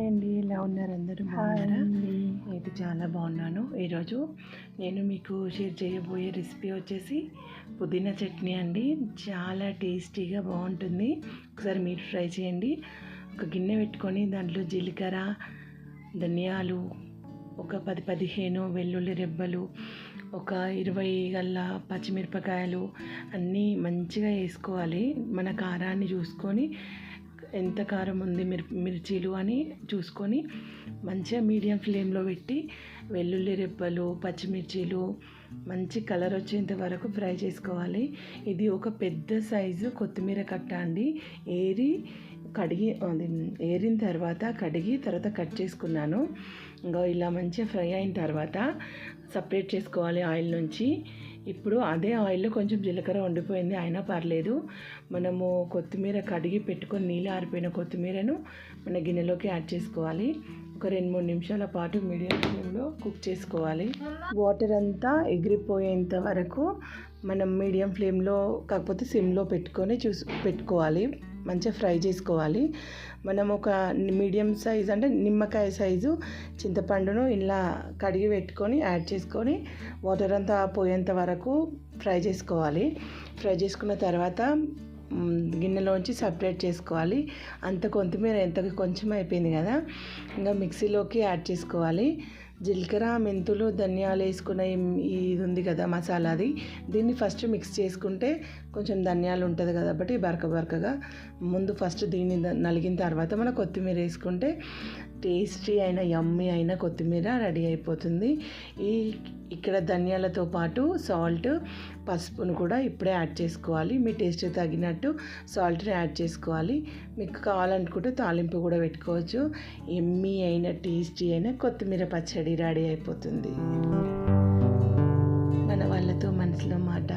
అండి, ఎలా ఉన్నారు? అందరూ బాగున్నారా? అయితే చాలా బాగున్నాను. ఈరోజు నేను మీకు షేర్ చేయబోయే రెసిపీ వచ్చేసి పుదీనా చట్నీ అండి. చాలా టేస్టీగా బాగుంటుంది. ఒకసారి మీరు ట్రై చేయండి. ఒక గిన్నె పెట్టుకొని దాంట్లో జీలకర్ర, ధనియాలు, ఒక 10-15 వెల్లుల్లి రెబ్బలు, ఒక 20 గల్ల పచ్చిమిరపకాయలు అన్నీ మంచిగా వేసుకోవాలి. మన కారాన్ని చూసుకొని ఎంత కారం ఉంది మిర్చీలు అని చూసుకొని మంచిగా మీడియం ఫ్లేమ్లో పెట్టి వెల్లుల్లి రెబ్బలు, పచ్చిమిర్చీలు మంచి కలర్ వచ్చేంత వరకు ఫ్రై చేసుకోవాలి. ఇది ఒక పెద్ద సైజు కొత్తిమీర కట్ట అండి. ఏరిన తర్వాత తర్వాత కట్ చేసుకున్నాను. ఇంకా ఇలా మంచిగా ఫ్రై అయిన తర్వాత సపరేట్ చేసుకోవాలి ఆయిల్ నుంచి. ఇప్పుడు అదే ఆయిల్లో కొంచెం జీలకర్ర వండిపోయింది, అయినా పర్లేదు. మనము కొత్తిమీర కడిగి పెట్టుకొని నీళ్ళు ఆరిపోయిన కొత్తిమీరను మన గిన్నెలోకి యాడ్ చేసుకోవాలి. ఒక 2-3 నిమిషాల పాటు మీడియం ఫ్లేమ్లో కుక్ చేసుకోవాలి. వాటర్ అంతా ఎగిరిపోయేంత వరకు మనం మీడియం ఫ్లేమ్లో, కాకపోతే సిమ్లో పెట్టుకోవాలి. మంచిగా ఫ్రై చేసుకోవాలి. మనం ఒక మీడియం సైజ్ అంటే నిమ్మకాయ సైజు చింతపండును ఇలా కడిగి పెట్టుకొని యాడ్ చేసుకొని వాటర్ అంతా పోయేంత వరకు ఫ్రై చేసుకోవాలి. ఫ్రై చేసుకున్న తర్వాత గిన్నెలోంచి సపరేట్ చేసుకోవాలి. అంత కొత్తిమీర కొంచెం అయిపోయింది కదా, ఇంకా మిక్సీలోకి యాడ్ చేసుకోవాలి. జీలకర్ర, మెంతులు, ధనియాలు వేసుకున్న ఇది ఉంది కదా మసాలాది, దీన్ని ఫస్ట్ మిక్స్ చేసుకుంటే కొంచెం ధనియాలు ఉంటుంది కాబట్టి బరకగా ముందు ఫస్ట్ దీన్ని నలిగిన తర్వాత మన కొత్తిమీర వేసుకుంటే టేస్టీ అయిన యమ్మీ అయిన కొత్తిమీర రెడీ అయిపోతుంది. ఇక్కడ ధనియాలతో పాటు సాల్ట్, పసుపును కూడా ఇప్పుడే యాడ్ చేసుకోవాలి. మీ టేస్ట్ తగినట్టు సాల్ట్ని యాడ్ చేసుకోవాలి. మీకు కావాలనుకుంటే తాలింపు కూడా పెట్టుకోవచ్చు. యమ్మీ అయిన టేస్టీ అయిన కొత్తిమీర పచ్చడి రెడీ అయిపోతుంది. మన వాళ్ళతో మనసులో మాట.